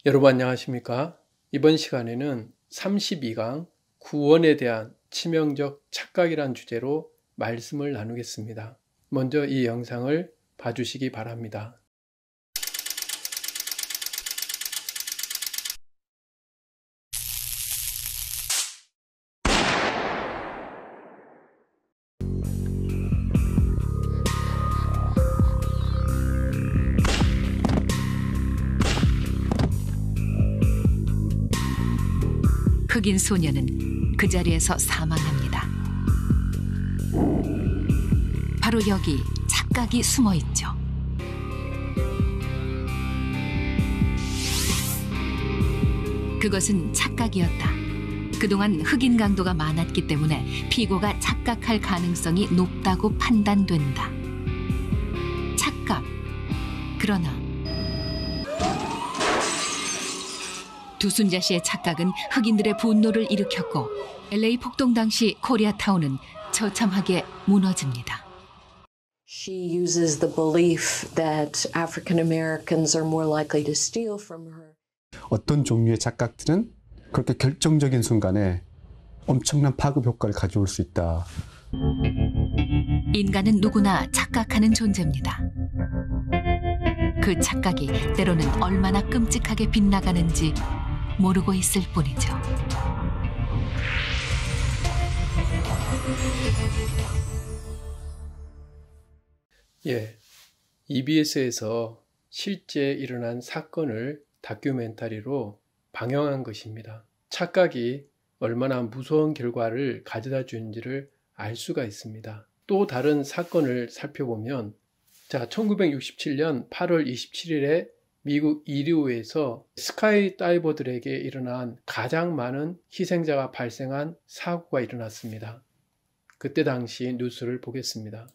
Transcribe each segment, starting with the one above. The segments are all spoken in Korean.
여러분 안녕하십니까? 이번 시간에는 32강 구원에 대한 치명적 착각이란 주제로 말씀을 나누겠습니다. 먼저 이 영상을 봐주시기 바랍니다. 흑인 소녀는 그 자리에서 사망합니다. 바로 여기 착각이 숨어 있죠. 그것은 착각이었다. 그동안 흑인 강도가 많았기 때문에 피고가 착각할 가능성이 높다고 판단된다. 착각. 그러나 두순자 씨의 착각은 흑인들의 분노를 일으켰고 LA 폭동 당시 코리아타운은 처참하게 무너집니다. She uses the belief that African Americans are more likely to steal from her. 어떤 종류의 착각들은 그렇게 결정적인 순간에 엄청난 파급 효과를 가져올 수 있다. 인간은 누구나 착각하는 존재입니다. 그 착각이 때로는 얼마나 끔찍하게 빗나가는지 모르고 있을 뿐이죠. EBS에서 실제 일어난 사건을 다큐멘터리로 방영한 것입니다. 착각이 얼마나 무서운 결과를 가져다 주는지를 알 수가 있습니다. 또 다른 사건을 살펴보면 1967년 8월 27일에 미국 이리오에서 스카이다이버들에게 일어난 가장 많은 희생자가 발생한 사고가 일어났습니다. 그때 당시 뉴스를 보겠습니다.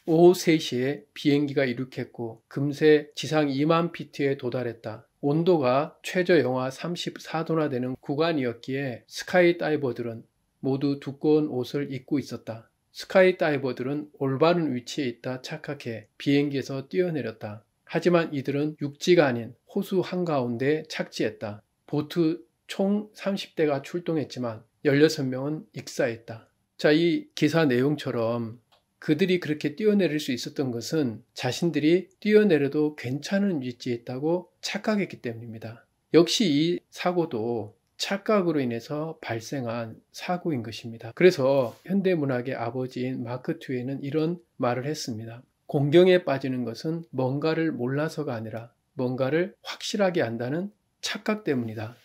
오후 3시에 비행기가 이륙했고 금세 지상 2만 피트에 도달했다. 온도가 최저 영하 34도나 되는 구간이었기에 스카이다이버들은 모두 두꺼운 옷을 입고 있었다. 스카이다이버들은 올바른 위치에 있다 착각해 비행기에서 뛰어내렸다. 하지만 이들은 육지가 아닌 호수 한가운데 착지했다. 보트 총 30대가 출동했지만 16명은 익사했다. 이 기사 내용처럼 그들이 그렇게 뛰어내릴 수 있었던 것은 자신들이 뛰어내려도 괜찮은 위치에 있다고 착각했기 때문입니다. 역시 이 사고도 착각으로 인해서 발생한 사고인 것입니다. 그래서 현대문학의 아버지인 마크 트웨이는 이런 말을 했습니다. 공경에 빠지는 것은 뭔가를 몰라서가 아니라 뭔가를 확실하게 안다는 착각 때문이다.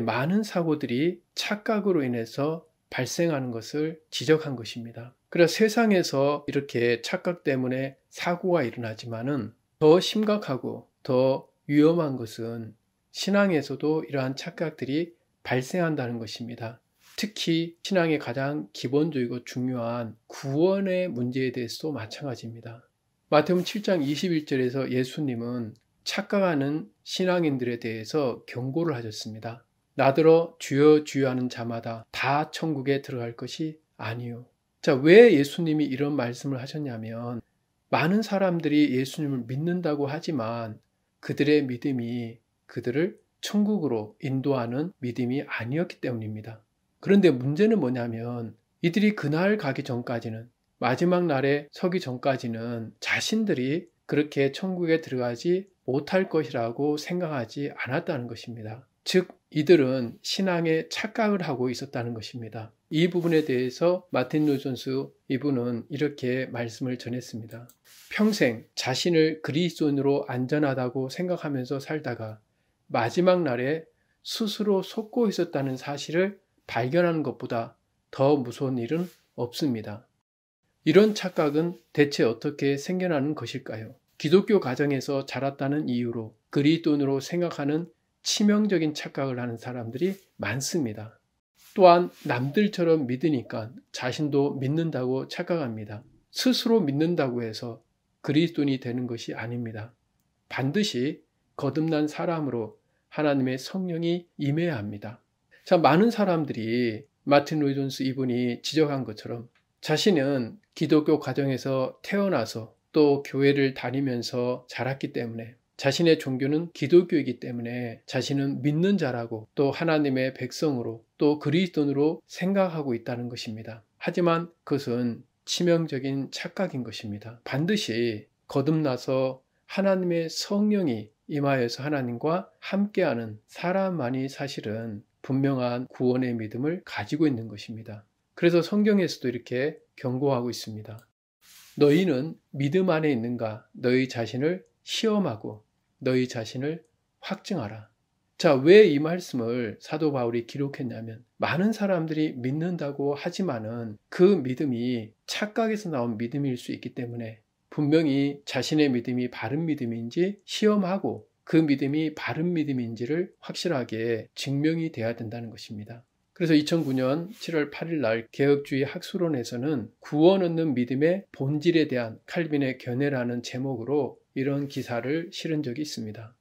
많은 사고들이 착각으로 인해서 발생하는 것을 지적한 것입니다. 그래서 세상에서 이렇게 착각 때문에 사고가 일어나지만은 더 심각하고 더 위험한 것은 신앙에서도 이러한 착각들이 발생한다는 것입니다. 특히 신앙의 가장 기본적이고 중요한 구원의 문제에 대해서도 마찬가지입니다. 마태복음 7장 21절에서 예수님은 착각하는 신앙인들에 대해서 경고를 하셨습니다. 나더러 주여 주여 하는 자마다 다 천국에 들어갈 것이 아니요. 왜 예수님이 이런 말씀을 하셨냐면 많은 사람들이 예수님을 믿는다고 하지만 그들의 믿음이 그들을 천국으로 인도하는 믿음이 아니었기 때문입니다. 그런데 문제는 뭐냐면 이들이 그날 가기 전까지는 마지막 날에 서기 전까지는 자신들이 그렇게 천국에 들어가지 못할 것이라고 생각하지 않았다는 것입니다. 즉 이들은 신앙에 착각을 하고 있었다는 것입니다. 이 부분에 대해서 마틴 루이드 존스 이분은 이렇게 말씀을 전했습니다. 평생 자신을 그리스도인으로 안전하다고 생각하면서 살다가 마지막 날에 스스로 속고 있었다는 사실을 발견하는 것보다 더 무서운 일은 없습니다. 이런 착각은 대체 어떻게 생겨나는 것일까요? 기독교 가정에서 자랐다는 이유로 그리스도인으로 생각하는 치명적인 착각을 하는 사람들이 많습니다. 또한 남들처럼 믿으니까 자신도 믿는다고 착각합니다. 스스로 믿는다고 해서 그리스도인이 되는 것이 아닙니다. 반드시 거듭난 사람으로 하나님의 성령이 임해야 합니다. 많은 사람들이 마틴 루이드 존스 이분이 지적한 것처럼 자신은 기독교 가정에서 태어나서 또 교회를 다니면서 자랐기 때문에 자신의 종교는 기독교이기 때문에 자신은 믿는 자라고 또 하나님의 백성으로 또 그리스도인으로 생각하고 있다는 것입니다. 하지만 그것은 치명적인 착각인 것입니다. 반드시 거듭나서 하나님의 성령이 임하여서 하나님과 함께하는 사람만이 사실은 분명한 구원의 믿음을 가지고 있는 것입니다. 그래서 성경에서도 이렇게 경고하고 있습니다. 너희는 믿음 안에 있는가? 너희 자신을 시험하고 너희 자신을 확증하라. 자, 왜 이 말씀을 사도 바울이 기록했냐면 많은 사람들이 믿는다고 하지만은 그 믿음이 착각에서 나온 믿음일 수 있기 때문에 분명히 자신의 믿음이 바른 믿음인지 시험하고 그 믿음이 바른 믿음인지를 확실하게 증명이 돼야 된다는 것입니다. 그래서 2009년 7월 8일 날 개혁주의 학술원에서는 구원 얻는 믿음의 본질에 대한 칼빈의 견해라는 제목으로 이런 기사를 실은 적이 있습니다.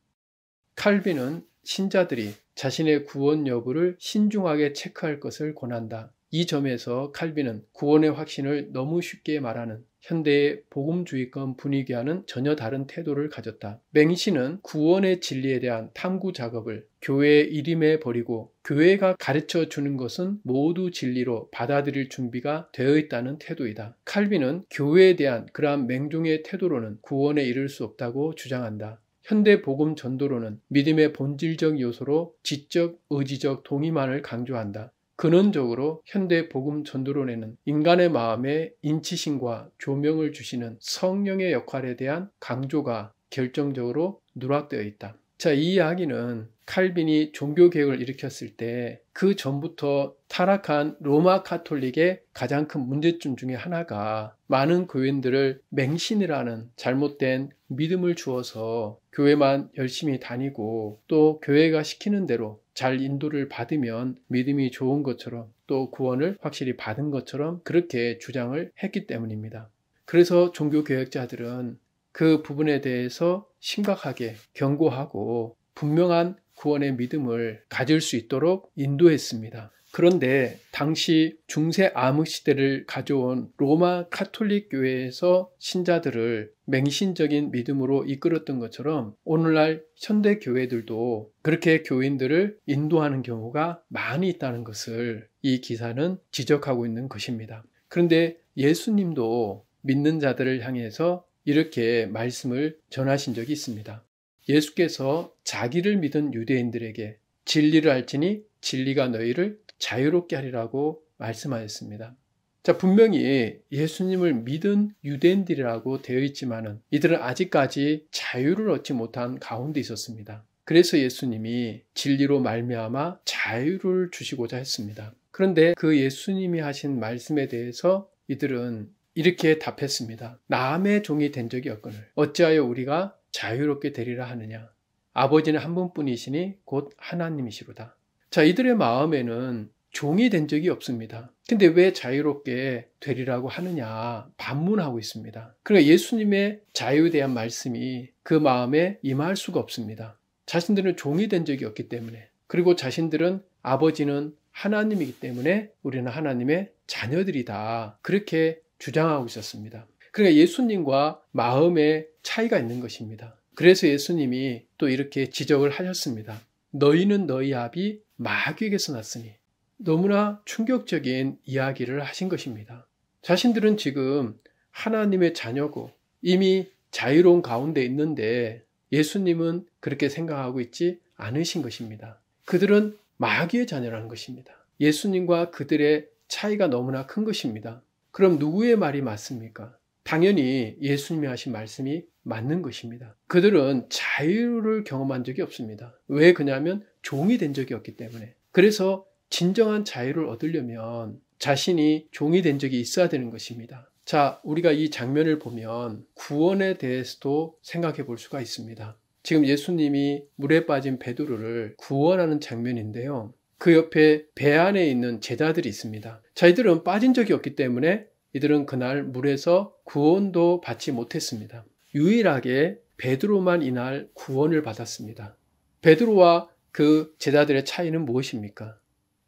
칼빈은 신자들이 자신의 구원 여부를 신중하게 체크할 것을 권한다. 이 점에서 칼빈은 구원의 확신을 너무 쉽게 말하는 현대의 복음주의권 분위기와는 전혀 다른 태도를 가졌다. 맹신은 구원의 진리에 대한 탐구 작업을 교회의 일임에 버리고 교회가 가르쳐 주는 것은 모두 진리로 받아들일 준비가 되어 있다는 태도이다. 칼빈은 교회에 대한 그러한 맹종의 태도로는 구원에 이를 수 없다고 주장한다. 현대 복음 전도로는 믿음의 본질적 요소로 지적, 의지적 동의만을 강조한다. 근원적으로 현대 복음 전도론에는 인간의 마음에 인치심과 조명을 주시는 성령의 역할에 대한 강조가 결정적으로 누락되어 있다. 자, 이 이야기는 칼빈이 종교개혁을 일으켰을 때 그 전부터 타락한 로마 카톨릭의 가장 큰 문제점 중에 하나가 많은 교인들을 맹신이라는 잘못된 믿음을 주어서 교회만 열심히 다니고 또 교회가 시키는 대로 잘 인도를 받으면 믿음이 좋은 것처럼 또 구원을 확실히 받은 것처럼 그렇게 주장을 했기 때문입니다. 그래서 종교개혁자들은 그 부분에 대해서 심각하게 경고하고 분명한 구원의 믿음을 가질 수 있도록 인도했습니다. 그런데 당시 중세 암흑 시대를 가져온 로마 카톨릭 교회에서 신자들을 맹신적인 믿음으로 이끌었던 것처럼 오늘날 현대 교회들도 그렇게 교인들을 인도하는 경우가 많이 있다는 것을 이 기사는 지적하고 있는 것입니다. 그런데 예수님도 믿는 자들을 향해서 이렇게 말씀을 전하신 적이 있습니다. 예수께서 자기를 믿은 유대인들에게 진리를 알지니 진리가 너희를 자유롭게 하리라고 말씀하였습니다. 자, 분명히 예수님을 믿은 유대인들이라고 되어 있지만은 이들은 아직까지 자유를 얻지 못한 가운데 있었습니다. 그래서 예수님이 진리로 말미암아 자유를 주시고자 했습니다. 그런데 그 예수님이 하신 말씀에 대해서 이들은 이렇게 답했습니다. 남의 종이 된 적이 없거늘 어찌하여 우리가 자유롭게 되리라 하느냐. 아버지는 한 분뿐이시니 곧 하나님이시로다. 자, 이들의 마음에는 종이 된 적이 없습니다. 근데 왜 자유롭게 되리라고 하느냐 반문하고 있습니다. 그러니까 예수님의 자유에 대한 말씀이 그 마음에 임할 수가 없습니다. 자신들은 종이 된 적이 없기 때문에, 그리고 자신들은 아버지는 하나님이기 때문에 우리는 하나님의 자녀들이다, 그렇게 주장하고 있었습니다. 그러니까 예수님과 마음의 차이가 있는 것입니다. 그래서 예수님이 또 이렇게 지적을 하셨습니다. 너희는 너희 아비 마귀에게서 났으니. 너무나 충격적인 이야기를 하신 것입니다. 자신들은 지금 하나님의 자녀고 이미 자유로운 가운데 있는데 예수님은 그렇게 생각하고 있지 않으신 것입니다. 그들은 마귀의 자녀라는 것입니다. 예수님과 그들의 차이가 너무나 큰 것입니다. 그럼 누구의 말이 맞습니까? 당연히 예수님이 하신 말씀이 맞는 것입니다. 그들은 자유를 경험한 적이 없습니다. 왜 그러냐면 종이 된 적이 없기 때문에. 그래서 진정한 자유를 얻으려면 자신이 종이 된 적이 있어야 되는 것입니다. 자, 우리가 이 장면을 보면 구원에 대해서도 생각해 볼 수가 있습니다. 지금 예수님이 물에 빠진 베드로를 구원하는 장면인데요. 그 옆에 배 안에 있는 제자들이 있습니다. 자, 이들은 빠진 적이 없기 때문에 이들은 그날 물에서 구원도 받지 못했습니다. 유일하게 베드로만 이날 구원을 받았습니다. 베드로와 그 제자들의 차이는 무엇입니까?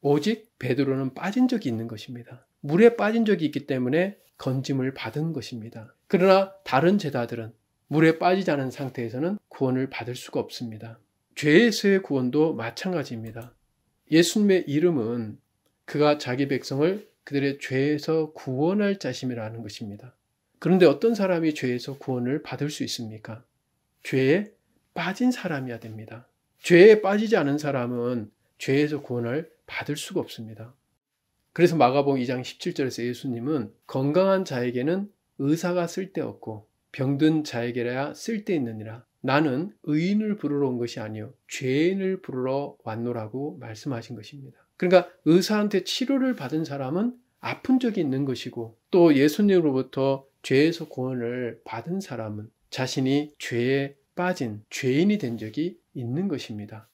오직 베드로는 빠진 적이 있는 것입니다. 물에 빠진 적이 있기 때문에 건짐을 받은 것입니다. 그러나 다른 제자들은 물에 빠지지 않은 상태에서는 구원을 받을 수가 없습니다. 죄에서의 구원도 마찬가지입니다. 예수님의 이름은 그가 자기 백성을 그들의 죄에서 구원할 자심이라는 것입니다. 그런데 어떤 사람이 죄에서 구원을 받을 수 있습니까? 죄에 빠진 사람이어야 됩니다. 죄에 빠지지 않은 사람은 죄에서 구원을 받을 수가 없습니다. 그래서 마가복음 2장 17절에서 예수님은 건강한 자에게는 의사가 쓸데없고 병든 자에게라야 쓸데있느니라. 나는 의인을 부르러 온 것이 아니요 죄인을 부르러 왔노라고 말씀하신 것입니다. 그러니까 의사한테 치료를 받은 사람은 아픈 적이 있는 것이고, 또 예수님으로부터 죄에서 구원을 받은 사람은 자신이 죄에 빠진 죄인이 된 적이 있는 것입니다.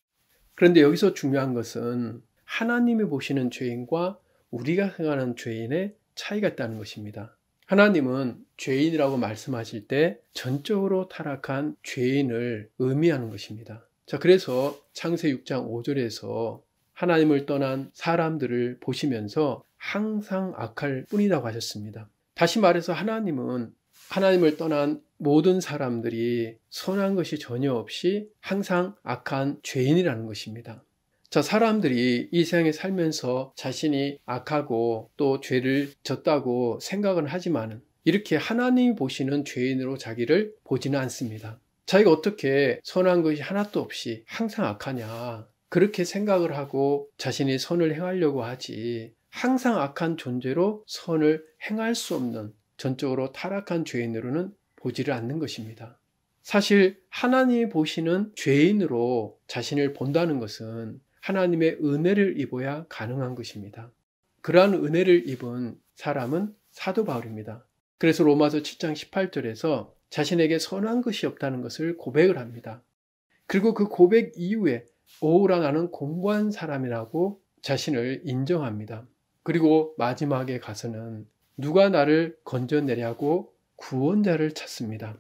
그런데 여기서 중요한 것은 하나님이 보시는 죄인과 우리가 행하는 죄인의 차이가 있다는 것입니다. 하나님은 죄인이라고 말씀하실 때 전적으로 타락한 죄인을 의미하는 것입니다. 자, 그래서 창세 6장 5절에서 하나님을 떠난 사람들을 보시면서 항상 악할 뿐이라고 하셨습니다. 다시 말해서 하나님은 하나님을 떠난 모든 사람들이 선한 것이 전혀 없이 항상 악한 죄인이라는 것입니다. 자, 사람들이 이 세상에 살면서 자신이 악하고 또 죄를 졌다고 생각은 하지만 이렇게 하나님이 보시는 죄인으로 자기를 보지는 않습니다. 자기가 어떻게 선한 것이 하나도 없이 항상 악하냐, 그렇게 생각을 하고 자신이 선을 행하려고 하지, 항상 악한 존재로 선을 행할 수 없는 전적으로 타락한 죄인으로는 보지를 않는 것입니다. 사실 하나님이 보시는 죄인으로 자신을 본다는 것은 하나님의 은혜를 입어야 가능한 것입니다. 그러한 은혜를 입은 사람은 사도 바울입니다. 그래서 로마서 7장 18절에서 자신에게 선한 것이 없다는 것을 고백을 합니다. 그리고 그 고백 이후에 오라 나는 공고한 사람이라고 자신을 인정합니다. 그리고 마지막에 가서는 누가 나를 건져내려고 구원자를 찾습니다.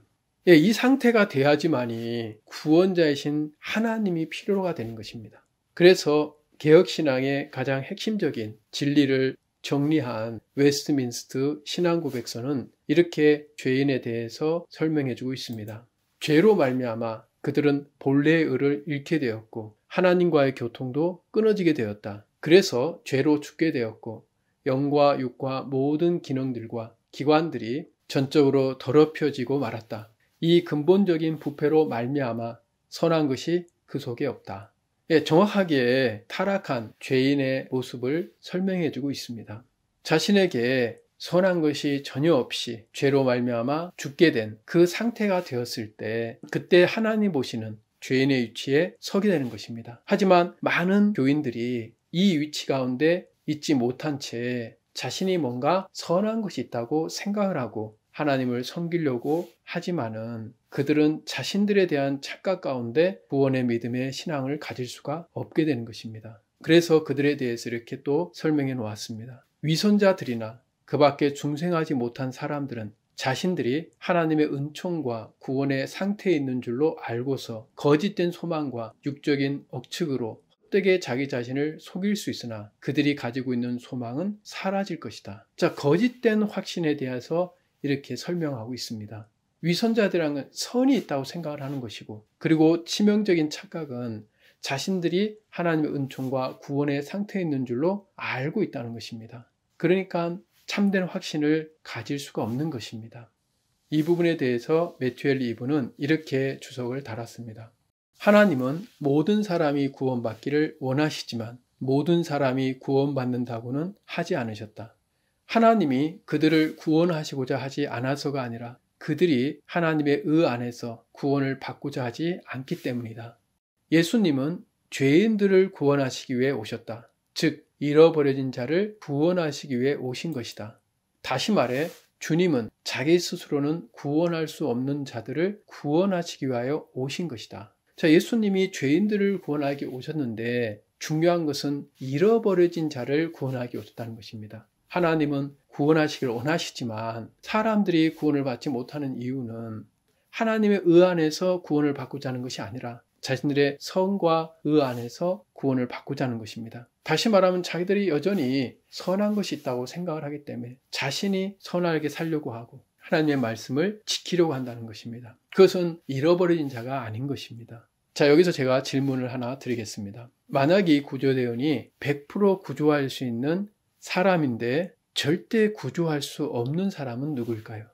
예, 이 상태가 돼야지만이 구원자이신 하나님이 필요가 되는 것입니다. 그래서 개혁신앙의 가장 핵심적인 진리를 정리한 웨스트민스터 신앙고백서는 이렇게 죄인에 대해서 설명해주고 있습니다. 죄로 말미암아 그들은 본래의 의를 잃게 되었고 하나님과의 교통도 끊어지게 되었다. 그래서 죄로 죽게 되었고 영과 육과 모든 기능들과 기관들이 전적으로 더럽혀지고 말았다. 이 근본적인 부패로 말미암아 선한 것이 그 속에 없다. 예, 정확하게 타락한 죄인의 모습을 설명해주고 있습니다. 자신에게 선한 것이 전혀 없이 죄로 말미암아 죽게 된 그 상태가 되었을 때 그때 하나님 보시는 죄인의 위치에 서게 되는 것입니다. 하지만 많은 교인들이 이 위치 가운데 있지 못한 채 자신이 뭔가 선한 것이 있다고 생각을 하고 하나님을 섬기려고 하지만은 그들은 자신들에 대한 착각 가운데 구원의 믿음의 신앙을 가질 수가 없게 되는 것입니다. 그래서 그들에 대해서 이렇게 또 설명해 놓았습니다. 위선자들이나 그 밖에 중생하지 못한 사람들은 자신들이 하나님의 은총과 구원의 상태에 있는 줄로 알고서 거짓된 소망과 육적인 억측으로 헛되게 자기 자신을 속일 수 있으나 그들이 가지고 있는 소망은 사라질 것이다. 자, 거짓된 확신에 대해서 이렇게 설명하고 있습니다. 위선자들은 선이 있다고 생각을 하는 것이고, 그리고 치명적인 착각은 자신들이 하나님의 은총과 구원의 상태에 있는 줄로 알고 있다는 것입니다. 그러니까 참된 확신을 가질 수가 없는 것입니다. 이 부분에 대해서 매튜 헨리 이브는 이렇게 주석을 달았습니다. 하나님은 모든 사람이 구원받기를 원하시지만 모든 사람이 구원받는다고는 하지 않으셨다. 하나님이 그들을 구원하시고자 하지 않아서가 아니라 그들이 하나님의 의 안에서 구원을 받고자 하지 않기 때문이다. 예수님은 죄인들을 구원하시기 위해 오셨다. 즉 잃어버려진 자를 구원하시기 위해 오신 것이다. 다시 말해 주님은 자기 스스로는 구원할 수 없는 자들을 구원하시기 위하여 오신 것이다. 자, 예수님이 죄인들을 구원하기 오셨는데 중요한 것은 잃어버려진 자를 구원하기 오셨다는 것입니다. 하나님은 구원하시기를 원하시지만 사람들이 구원을 받지 못하는 이유는 하나님의 의 안에서 구원을 받고자 하는 것이 아니라 자신들의 성과 의 안에서 구원을 받고자 하는 것입니다. 다시 말하면 자기들이 여전히 선한 것이 있다고 생각을 하기 때문에 자신이 선하게 살려고 하고 하나님의 말씀을 지키려고 한다는 것입니다. 그것은 잃어버린 자가 아닌 것입니다. 자, 여기서 제가 질문을 하나 드리겠습니다. 만약 이 구조대원이 100% 구조할 수 있는 사람인데 절대 구조할 수 없는 사람은 누구일까요?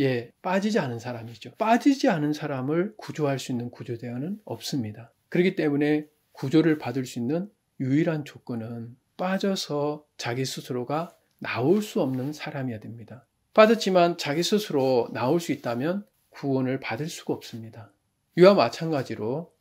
예, 빠지지 않은 사람이죠. 빠지지 않은 사람을 구조할 수 있는 구조대원은 없습니다. 그렇기 때문에 구조를 받을 수 있는 유일한 조건은 빠져서 자기 스스로가 나올 수 없는 사람이어야 됩니다. 빠졌지만 자기 스스로 나올 수 있다면 구원을 받을 수가 없습니다. 이와 마찬가지로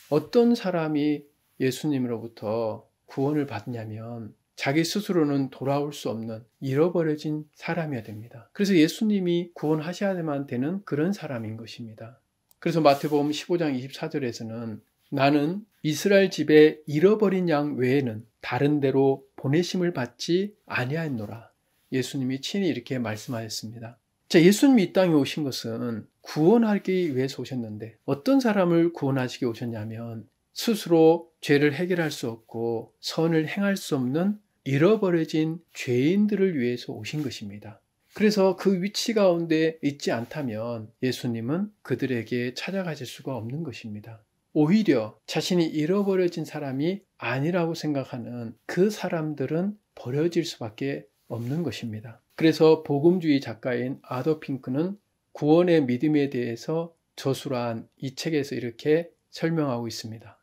어떤 사람이 예수님으로부터 구원을 받냐면 자기 스스로는 돌아올 수 없는 잃어버려진 사람이어야 됩니다. 그래서 예수님이 구원하셔야만 되는 그런 사람인 것입니다. 그래서 마태복음 15장 24절에서는 나는 이스라엘 집에 잃어버린 양 외에는 다른 데로 보내심을 받지 아니하였노라. 예수님이 친히 이렇게 말씀하셨습니다. 자, 예수님이 이 땅에 오신 것은 구원하기 위해서 오셨는데 어떤 사람을 구원하시기 오셨냐면 스스로 죄를 해결할 수 없고 선을 행할 수 없는 잃어버려진 죄인들을 위해서 오신 것입니다. 그래서 그 위치 가운데 있지 않다면 예수님은 그들에게 찾아가실 수가 없는 것입니다. 오히려 자신이 잃어버려진 사람이 아니라고 생각하는 그 사람들은 버려질 수밖에 없는 것입니다. 그래서 복음주의 작가인 아더 핑크는 구원의 믿음에 대해서 저술한 이 책에서 이렇게 설명하고 있습니다.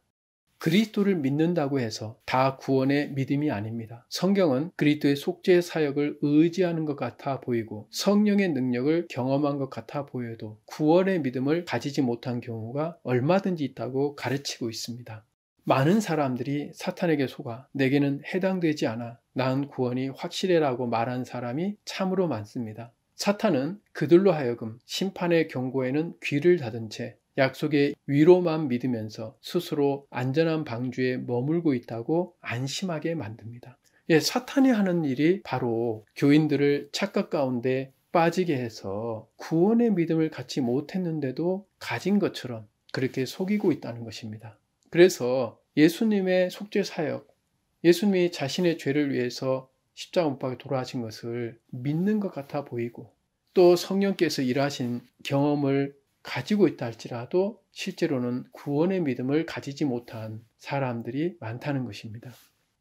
그리스도를 믿는다고 해서 다 구원의 믿음이 아닙니다. 성경은 그리스도의 속죄 사역을 의지하는 것 같아 보이고 성령의 능력을 경험한 것 같아 보여도 구원의 믿음을 가지지 못한 경우가 얼마든지 있다고 가르치고 있습니다. 많은 사람들이 사탄에게 속아 내게는 해당되지 않아 난 구원이 확실해라고 말한 사람이 참으로 많습니다. 사탄은 그들로 하여금 심판의 경고에는 귀를 닫은 채 약속의 위로만 믿으면서 스스로 안전한 방주에 머물고 있다고 안심하게 만듭니다. 예, 사탄이 하는 일이 바로 교인들을 착각 가운데 빠지게 해서 구원의 믿음을 갖지 못했는데도 가진 것처럼 그렇게 속이고 있다는 것입니다. 그래서 예수님의 속죄 사역, 예수님이 자신의 죄를 위해서 십자가 못 박혀 돌아가신 것을 믿는 것 같아 보이고 또 성령께서 일하신 경험을 가지고 있다 할지라도 실제로는 구원의 믿음을 가지지 못한 사람들이 많다는 것입니다.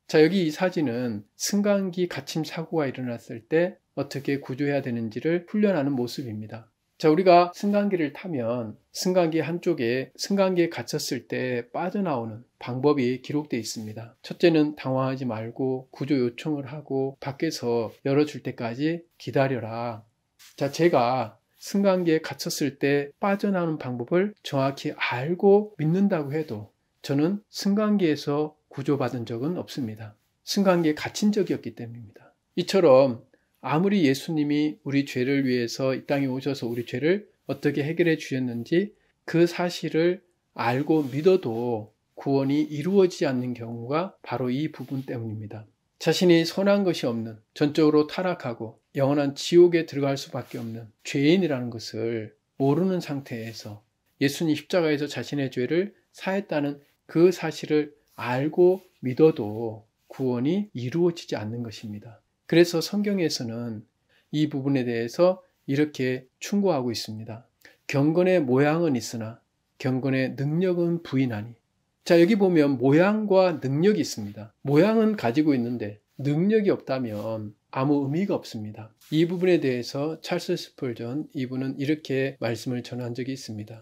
자, 여기 이 사진은 승강기 갇힘 사고가 일어났을 때 어떻게 구조해야 되는지를 훈련하는 모습입니다. 자, 우리가 승강기를 타면 승강기 한쪽에 승강기에 갇혔을 때 빠져나오는 방법이 기록되어 있습니다. 첫째는 당황하지 말고 구조 요청을 하고 밖에서 열어줄 때까지 기다려라. 자, 제가 승강기에 갇혔을 때 빠져나오는 방법을 정확히 알고 믿는다고 해도 저는 승강기에서 구조받은 적은 없습니다. 승강기에 갇힌 적이 없기 때문입니다. 이처럼 아무리 예수님이 우리 죄를 위해서 이 땅에 오셔서 우리 죄를 어떻게 해결해 주셨는지 그 사실을 알고 믿어도 구원이 이루어지지 않는 경우가 바로 이 부분 때문입니다. 자신이 선한 것이 없는, 전적으로 타락하고 영원한 지옥에 들어갈 수밖에 없는 죄인이라는 것을 모르는 상태에서 예수님 십자가에서 자신의 죄를 사했다는 그 사실을 알고 믿어도 구원이 이루어지지 않는 것입니다. 그래서 성경에서는 이 부분에 대해서 이렇게 충고하고 있습니다. 경건의 모양은 있으나 경건의 능력은 부인하니. 자, 여기 보면 모양과 능력이 있습니다. 모양은 가지고 있는데 능력이 없다면 아무 의미가 없습니다. 이 부분에 대해서 찰스 스펄전 이분은 이렇게 말씀을 전한 적이 있습니다.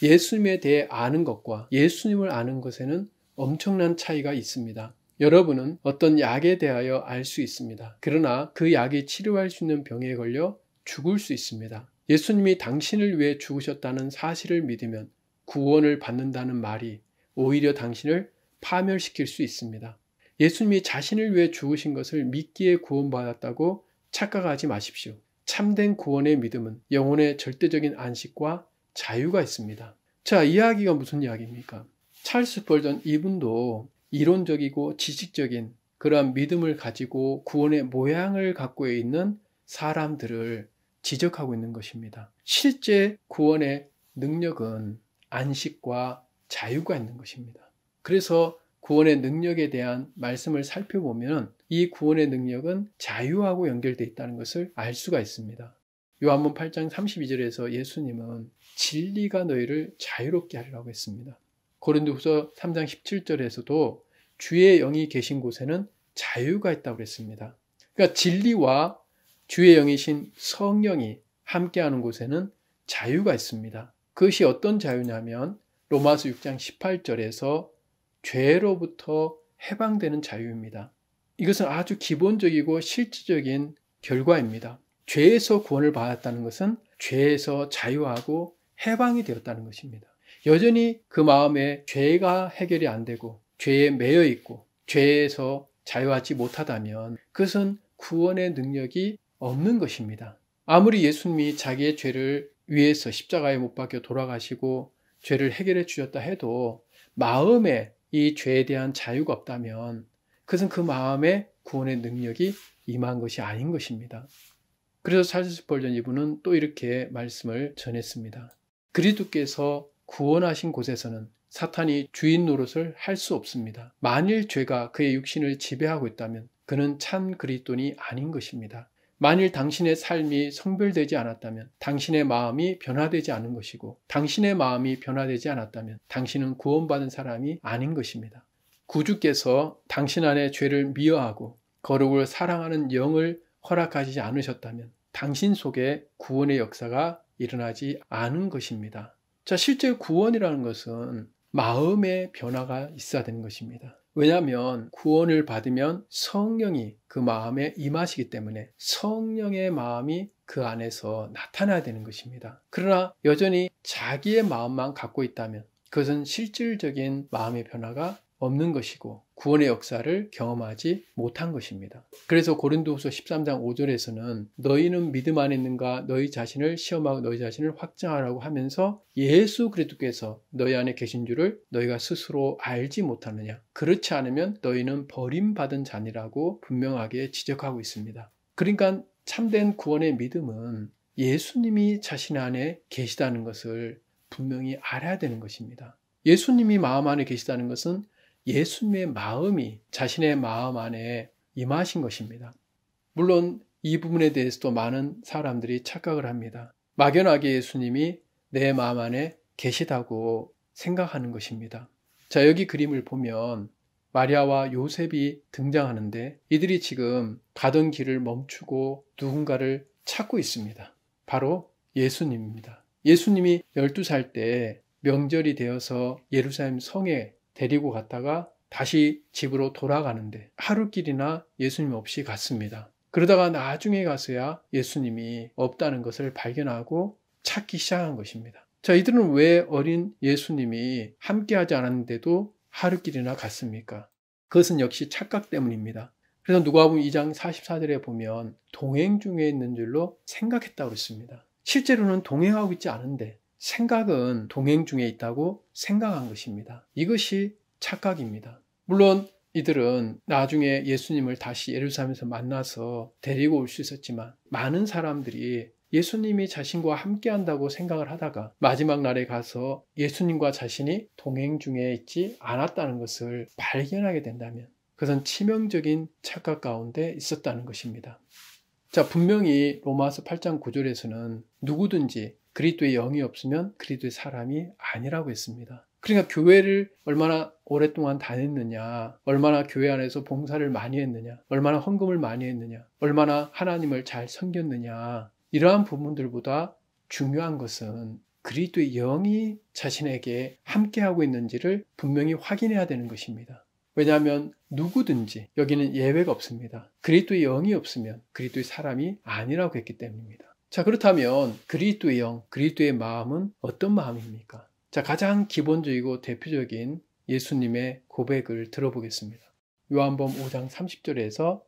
예수님에 대해 아는 것과 예수님을 아는 것에는 엄청난 차이가 있습니다. 여러분은 어떤 약에 대하여 알 수 있습니다. 그러나 그 약이 치료할 수 있는 병에 걸려 죽을 수 있습니다. 예수님이 당신을 위해 죽으셨다는 사실을 믿으면 구원을 받는다는 말이 오히려 당신을 파멸시킬 수 있습니다. 예수님이 자신을 위해 죽으신 것을 믿기에 구원받았다고 착각하지 마십시오. 참된 구원의 믿음은 영혼의 절대적인 안식과 자유가 있습니다. 자, 이 이야기가 무슨 이야기입니까? 찰스 스펄전 이분도 이론적이고 지식적인 그러한 믿음을 가지고 구원의 모양을 갖고 있는 사람들을 지적하고 있는 것입니다. 실제 구원의 능력은 안식과 자유가 있는 것입니다. 그래서 구원의 능력에 대한 말씀을 살펴보면 이 구원의 능력은 자유하고 연결되어 있다는 것을 알 수가 있습니다. 요한복음 8장 32절에서 예수님은 진리가 너희를 자유롭게 하리라고 했습니다. 고린도후서 3장 17절에서도 주의 영이 계신 곳에는 자유가 있다고 했습니다. 그러니까 진리와 주의 영이신 성령이 함께하는 곳에는 자유가 있습니다. 그것이 어떤 자유냐면 로마서 6장 18절에서 죄로부터 해방되는 자유입니다. 이것은 아주 기본적이고 실질적인 결과입니다. 죄에서 구원을 받았다는 것은 죄에서 자유하고 해방이 되었다는 것입니다. 여전히 그 마음에 죄가 해결이 안 되고 죄에 매여 있고 죄에서 자유하지 못하다면 그것은 구원의 능력이 없는 것입니다. 아무리 예수님이 자기의 죄를 위해서 십자가에 못 박혀 돌아가시고 죄를 해결해 주셨다 해도 마음에 이 죄에 대한 자유가 없다면 그것은 그 마음에 구원의 능력이 임한 것이 아닌 것입니다. 그래서 찰스 스펄전 이분은 또 이렇게 말씀을 전했습니다. 그리스도께서 구원하신 곳에서는 사탄이 주인 노릇을 할 수 없습니다. 만일 죄가 그의 육신을 지배하고 있다면 그는 참 그리스도인이 아닌 것입니다. 만일 당신의 삶이 성별되지 않았다면 당신의 마음이 변화되지 않은 것이고 당신의 마음이 변화되지 않았다면 당신은 구원받은 사람이 아닌 것입니다. 구주께서 당신 안에 죄를 미워하고 거룩을 사랑하는 영을 허락하지 않으셨다면 당신 속에 구원의 역사가 일어나지 않은 것입니다. 자, 실제 구원이라는 것은 마음의 변화가 있어야 되는 것입니다. 왜냐하면 구원을 받으면 성령이 그 마음에 임하시기 때문에 성령의 마음이 그 안에서 나타나야 되는 것입니다. 그러나 여전히 자기의 마음만 갖고 있다면 그것은 실질적인 마음의 변화가 없는 것이고 구원의 역사를 경험하지 못한 것입니다. 그래서 고린도후서 13장 5절에서는 너희는 믿음 안에 있는가 너희 자신을 시험하고 너희 자신을 확증하라고 하면서 예수 그리스도께서 너희 안에 계신 줄을 너희가 스스로 알지 못하느냐 그렇지 않으면 너희는 버림받은 자니라고 분명하게 지적하고 있습니다. 그러니까 참된 구원의 믿음은 예수님이 자신 안에 계시다는 것을 분명히 알아야 되는 것입니다. 예수님이 마음 안에 계시다는 것은 예수님의 마음이 자신의 마음 안에 임하신 것입니다. 물론 이 부분에 대해서도 많은 사람들이 착각을 합니다. 막연하게 예수님이 내 마음 안에 계시다고 생각하는 것입니다. 자, 여기 그림을 보면 마리아와 요셉이 등장하는데 이들이 지금 가던 길을 멈추고 누군가를 찾고 있습니다. 바로 예수님입니다. 예수님이 12살 때 명절이 되어서 예루살렘 성에 데리고 갔다가 다시 집으로 돌아가는데 하루길이나 예수님 없이 갔습니다. 그러다가 나중에 가서야 예수님이 없다는 것을 발견하고 찾기 시작한 것입니다. 자, 이들은 왜 어린 예수님이 함께하지 않았는데도 하루길이나 갔습니까? 그것은 역시 착각 때문입니다. 그래서 누가복음 2장 44절에 보면 동행 중에 있는 줄로 생각했다고 했습니다. 실제로는 동행하고 있지 않은데 생각은 동행 중에 있다고 생각한 것입니다. 이것이 착각입니다. 물론 이들은 나중에 예수님을 다시 예루살렘에서 만나서 데리고 올 수 있었지만 많은 사람들이 예수님이 자신과 함께 한다고 생각을 하다가 마지막 날에 가서 예수님과 자신이 동행 중에 있지 않았다는 것을 발견하게 된다면 그것은 치명적인 착각 가운데 있었다는 것입니다. 자, 분명히 로마서 8장 9절에서는 누구든지 그리스도의 영이 없으면 그리스도의 사람이 아니라고 했습니다. 그러니까 교회를 얼마나 오랫동안 다녔느냐, 얼마나 교회 안에서 봉사를 많이 했느냐, 얼마나 헌금을 많이 했느냐, 얼마나 하나님을 잘 섬겼느냐, 이러한 부분들보다 중요한 것은 그리스도의 영이 자신에게 함께하고 있는지를 분명히 확인해야 되는 것입니다. 왜냐하면 누구든지 여기는 예외가 없습니다. 그리스도의 영이 없으면 그리스도의 사람이 아니라고 했기 때문입니다. 자, 그렇다면 그리스도의 영, 그리스도의 마음은 어떤 마음입니까? 자, 가장 기본적이고 대표적인 예수님의 고백을 들어보겠습니다. 요한복음 5장 30절에서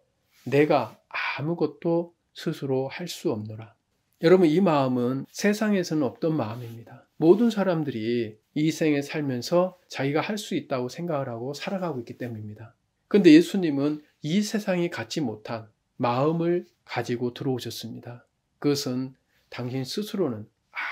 내가 아무것도 스스로 할 수 없노라. 여러분, 이 마음은 세상에서는 없던 마음입니다. 모든 사람들이 이 생에 살면서 자기가 할 수 있다고 생각을 하고 살아가고 있기 때문입니다. 그런데 예수님은 이 세상이 갖지 못한 마음을 가지고 들어오셨습니다. 그것은 당신 스스로는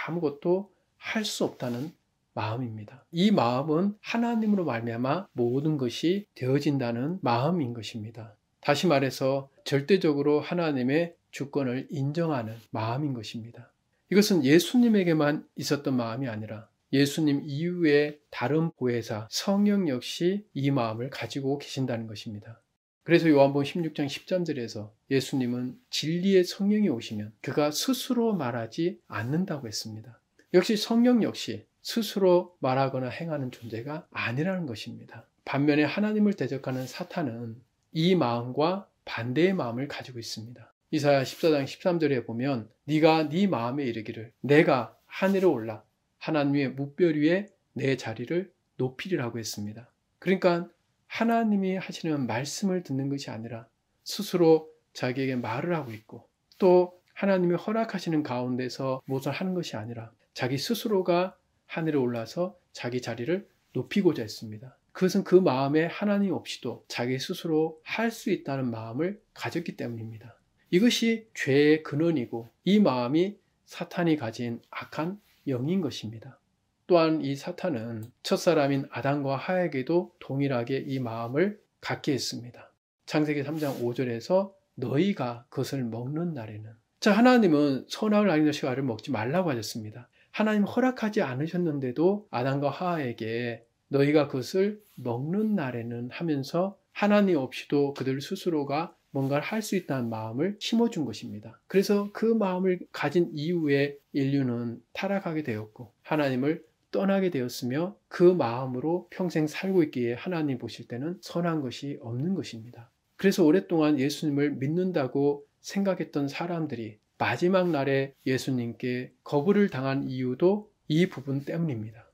아무것도 할 수 없다는 마음입니다. 이 마음은 하나님으로 말미암아 모든 것이 되어진다는 마음인 것입니다. 다시 말해서 절대적으로 하나님의 주권을 인정하는 마음인 것입니다. 이것은 예수님에게만 있었던 마음이 아니라 예수님 이후에 다른 보혜사 성령 역시 이 마음을 가지고 계신다는 것입니다. 그래서 요한복음 16장 13절에서 예수님은 진리의 성령이 오시면 그가 스스로 말하지 않는다고 했습니다. 역시 성령 역시 스스로 말하거나 행하는 존재가 아니라는 것입니다. 반면에 하나님을 대적하는 사탄은 이 마음과 반대의 마음을 가지고 있습니다. 이사야 14장 13절에 보면 네가 네 마음에 이르기를 내가 하늘에 올라 하나님의 뭇별 위에 내 자리를 높이리라고 했습니다. 그러니까 하나님이 하시는 말씀을 듣는 것이 아니라 스스로 자기에게 말을 하고 있고 또 하나님이 허락하시는 가운데서 무엇을 하는 것이 아니라 자기 스스로가 하늘에 올라서 자기 자리를 높이고자 했습니다. 그것은 그 마음에 하나님 없이도 자기 스스로 할 수 있다는 마음을 가졌기 때문입니다. 이것이 죄의 근원이고 이 마음이 사탄이 가진 악한 영인 것입니다. 또한 이 사탄은 첫사람인 아담과 하에게도 동일하게 이 마음을 갖게 했습니다. 창세기 3장 5절에서 너희가 그것을 먹는 날에는 하나님은 선악을 알리는 씨앗을 먹지 말라고 하셨습니다. 하나님 허락하지 않으셨는데도 아담과 하에게 너희가 그것을 먹는 날에는 하면서 하나님 없이도 그들 스스로가 뭔가를 할 수 있다는 마음을 심어준 것입니다. 그래서 그 마음을 가진 이후에 인류는 타락하게 되었고 하나님을 떠나게 되었으며 그 마음으로 평생 살고 있기에 하나님 보실 때는 선한 것이 없는 것입니다. 그래서 오랫동안 예수님을 믿는다고 생각했던 사람들이 마지막 날에 예수님께 거부를 당한 이유도 이 부분 때문입니다.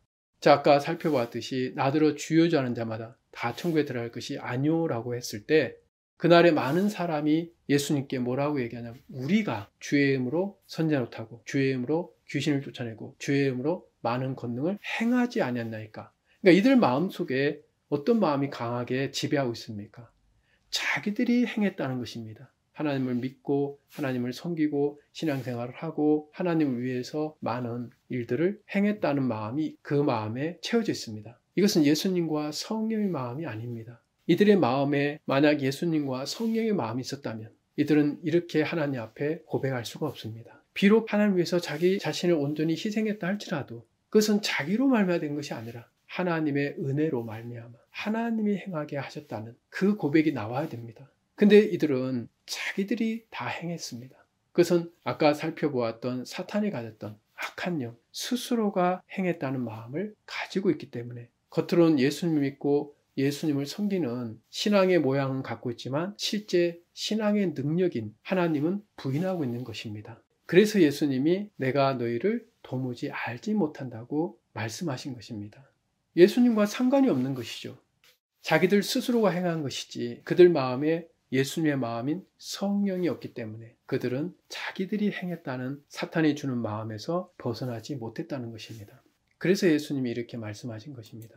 아까 살펴봤듯이 나더러 주여 하는 자마다 다 천국에 들어갈 것이 아니오라고 했을 때 그날에 많은 사람이 예수님께 뭐라고 얘기하냐면 우리가 주의 이름으로 선지 노릇하고 주의 이름으로 귀신을 쫓아내고 주의 이름으로 많은 권능을 행하지 아니었나이까. 그러니까 이들 마음속에 어떤 마음이 강하게 지배하고 있습니까? 자기들이 행했다는 것입니다. 하나님을 믿고 하나님을 섬기고 신앙생활을 하고 하나님을 위해서 많은 일들을 행했다는 마음이 그 마음에 채워져 있습니다. 이것은 예수님과 성령의 마음이 아닙니다. 이들의 마음에 만약 예수님과 성령의 마음이 있었다면 이들은 이렇게 하나님 앞에 고백할 수가 없습니다. 비록 하나님 위해서 자기 자신을 온전히 희생했다 할지라도 그것은 자기로 말미암은 것이 아니라 하나님의 은혜로 말미암아 하나님이 행하게 하셨다는 그 고백이 나와야 됩니다. 근데 이들은 자기들이 다 행했습니다. 그것은 아까 살펴보았던 사탄이 가졌던 악한 영 스스로가 행했다는 마음을 가지고 있기 때문에 겉으로는 예수님을 믿고 예수님을 섬기는 신앙의 모양은 갖고 있지만 실제 신앙의 능력인 하나님은 부인하고 있는 것입니다. 그래서 예수님이 내가 너희를 도무지 알지 못한다고 말씀하신 것입니다. 예수님과 상관이 없는 것이죠. 자기들 스스로가 행한 것이지 그들 마음에 예수님의 마음인 성령이 없기 때문에 그들은 자기들이 행했다는 사탄이 주는 마음에서 벗어나지 못했다는 것입니다. 그래서 예수님이 이렇게 말씀하신 것입니다.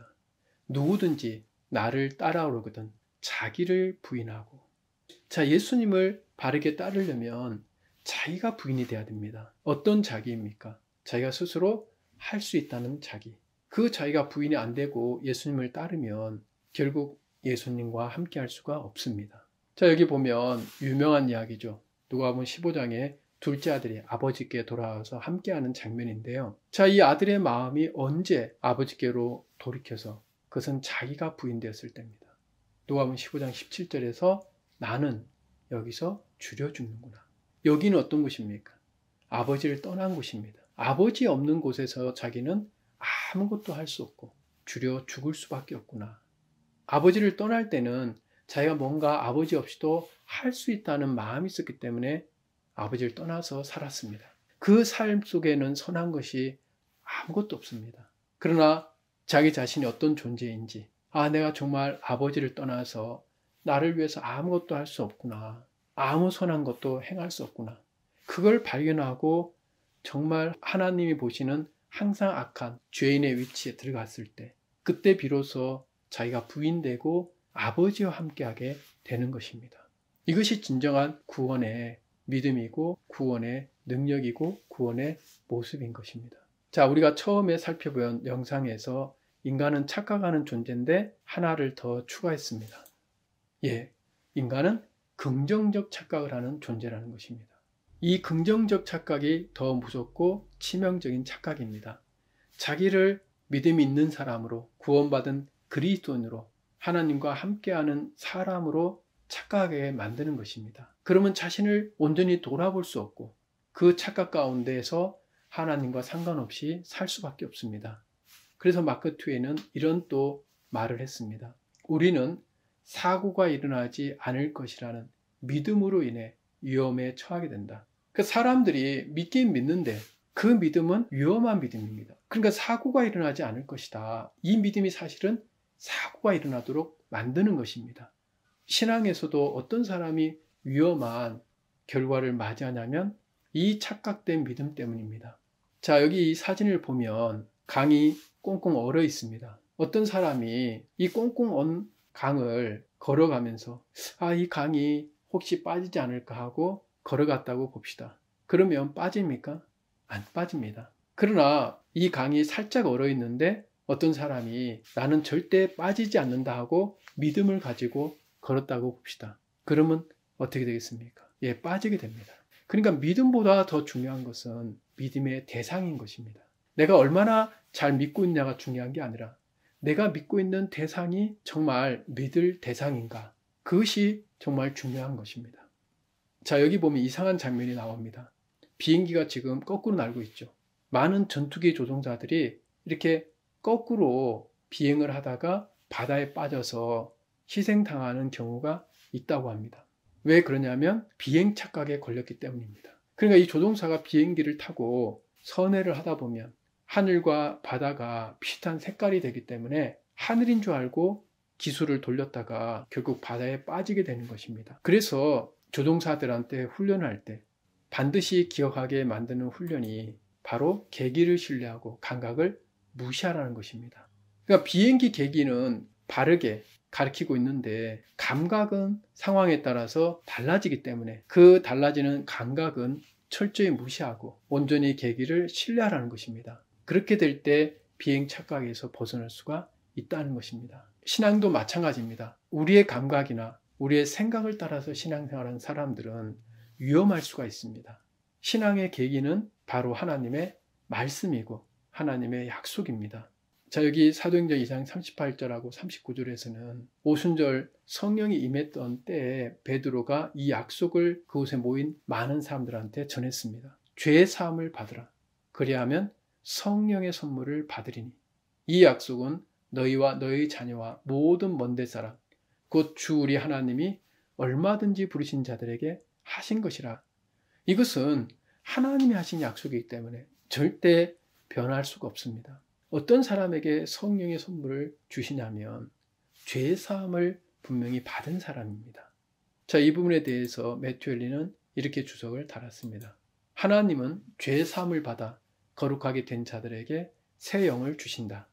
누구든지 나를 따라오거든 자기를 부인하고 예수님을 바르게 따르려면 자기가 부인이 돼야 됩니다. 어떤 자기입니까? 자기가 스스로 할 수 있다는 자기. 그 자기가 부인이 안 되고 예수님을 따르면 결국 예수님과 함께 할 수가 없습니다. 여기 보면 유명한 이야기죠. 누가복음 15장에 둘째 아들이 아버지께 돌아와서 함께하는 장면인데요. 이 아들의 마음이 언제 아버지께로 돌이켜서 그것은 자기가 부인되었을 때입니다. 누가복음 15장 17절에서 나는 여기서 줄여 죽는구나. 여기는 어떤 곳입니까? 아버지를 떠난 곳입니다. 아버지 없는 곳에서 자기는 아무것도 할 수 없고 줄여 죽을 수밖에 없구나. 아버지를 떠날 때는 자기가 뭔가 아버지 없이도 할 수 있다는 마음이 있었기 때문에 아버지를 떠나서 살았습니다. 그 삶 속에는 선한 것이 아무것도 없습니다. 그러나 자기 자신이 어떤 존재인지 내가 정말 아버지를 떠나서 나를 위해서 아무것도 할 수 없구나. 아무 선한 것도 행할 수 없구나. 그걸 발견하고 정말 하나님이 보시는 항상 악한 죄인의 위치에 들어갔을 때 그때 비로소 자기가 부인되고 아버지와 함께하게 되는 것입니다. 이것이 진정한 구원의 믿음이고 구원의 능력이고 구원의 모습인 것입니다. 우리가 처음에 살펴본 영상에서 인간은 착각하는 존재인데 하나를 더 추가했습니다. 인간은 긍정적 착각을 하는 존재라는 것입니다. 이 긍정적 착각이 더 무섭고 치명적인 착각입니다. 자기를 믿음이 있는 사람으로, 구원받은 그리스도인으로, 하나님과 함께하는 사람으로 착각하게 만드는 것입니다. 그러면 자신을 온전히 돌아볼 수 없고 그 착각 가운데에서 하나님과 상관없이 살 수밖에 없습니다. 그래서 마크 트웨이는 이런 또 말을 했습니다. 우리는 사고가 일어나지 않을 것이라는 믿음으로 인해 위험에 처하게 된다. 그 사람들이 믿긴 믿는데 그 믿음은 위험한 믿음입니다. 그러니까 사고가 일어나지 않을 것이다. 이 믿음이 사실은 사고가 일어나도록 만드는 것입니다. 신앙에서도 어떤 사람이 위험한 결과를 맞이하냐면 이 착각된 믿음 때문입니다. 자, 여기 이 사진을 보면 강이 꽁꽁 얼어 있습니다. 어떤 사람이 이 꽁꽁 얼은 강을 걸어가면서 이 강이 혹시 빠지지 않을까 하고 걸어갔다고 봅시다. 그러면 빠집니까? 안 빠집니다. 그러나 이 강이 살짝 얼어 있는데 어떤 사람이 나는 절대 빠지지 않는다 하고 믿음을 가지고 걸었다고 봅시다. 그러면 어떻게 되겠습니까? 예, 빠지게 됩니다. 그러니까 믿음보다 더 중요한 것은 믿음의 대상인 것입니다. 내가 얼마나 잘 믿고 있냐가 중요한 게 아니라 내가 믿고 있는 대상이 정말 믿을 대상인가? 그것이 정말 중요한 것입니다. 자, 여기 보면 이상한 장면이 나옵니다. 비행기가 지금 거꾸로 날고 있죠. 많은 전투기 조종사들이 이렇게 거꾸로 비행을 하다가 바다에 빠져서 희생당하는 경우가 있다고 합니다. 왜 그러냐면 비행 착각에 걸렸기 때문입니다. 그러니까 이 조종사가 비행기를 타고 선회를 하다 보면 하늘과 바다가 비슷한 색깔이 되기 때문에 하늘인 줄 알고 기술을 돌렸다가 결국 바다에 빠지게 되는 것입니다. 그래서 조종사들한테 훈련할 때 반드시 기억하게 만드는 훈련이 바로 계기를 신뢰하고 감각을 무시하라는 것입니다. 그러니까 비행기 계기는 바르게 가리키고 있는데 감각은 상황에 따라서 달라지기 때문에 그 달라지는 감각은 철저히 무시하고 온전히 계기를 신뢰하라는 것입니다. 그렇게 될 때 비행 착각에서 벗어날 수가 있다는 것입니다. 신앙도 마찬가지입니다. 우리의 감각이나 우리의 생각을 따라서 신앙생활하는 사람들은 위험할 수가 있습니다. 신앙의 계기는 바로 하나님의 말씀이고 하나님의 약속입니다. 자, 여기 사도행전 2장 38절하고 39절에서는 오순절 성령이 임했던 때에 베드로가 이 약속을 그곳에 모인 많은 사람들한테 전했습니다. 죄의 사함을 받으라. 그리하면 성령의 선물을 받으리니 이 약속은 너희와 너희 자녀와 모든 먼데 사람 곧 주 우리 하나님이 얼마든지 부르신 자들에게 하신 것이라. 이것은 하나님이 하신 약속이기 때문에 절대 변할 수가 없습니다. 어떤 사람에게 성령의 선물을 주시냐면 죄의 사함을 분명히 받은 사람입니다. 자, 이 부분에 대해서 매튜 헨리는 이렇게 주석을 달았습니다. 하나님은 죄의 사함을 받아 거룩하게 된 자들에게 새 영을 주신다.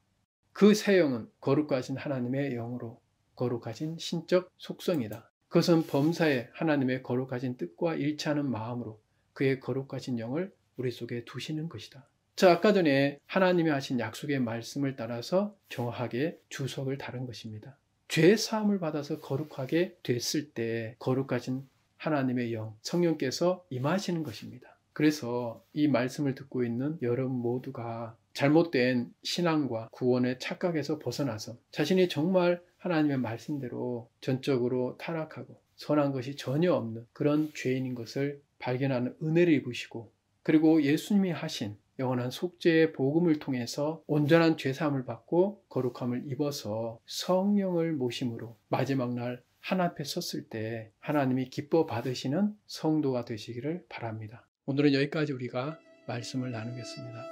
그 새 영은 거룩하신 하나님의 영으로 거룩하신 신적 속성이다. 그것은 범사에 하나님의 거룩하신 뜻과 일치하는 마음으로 그의 거룩하신 영을 우리 속에 두시는 것이다. 자, 아까 전에 하나님이 하신 약속의 말씀을 따라서 정확하게 주석을 다른 것입니다. 죄 사함을 받아서 거룩하게 됐을 때 거룩하신 하나님의 영, 성령께서 임하시는 것입니다. 그래서 이 말씀을 듣고 있는 여러분 모두가 잘못된 신앙과 구원의 착각에서 벗어나서 자신이 정말 하나님의 말씀대로 전적으로 타락하고 선한 것이 전혀 없는 그런 죄인인 것을 발견하는 은혜를 입으시고 그리고 예수님이 하신 영원한 속죄의 복음을 통해서 온전한 죄사함을 받고 거룩함을 입어서 성령을 모심으로 마지막 날 하나님 앞에 섰을 때 하나님이 기뻐 받으시는 성도가 되시기를 바랍니다. 오늘은 여기까지 우리가 말씀을 나누겠습니다.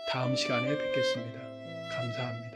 다음 시간에 뵙겠습니다. 감사합니다.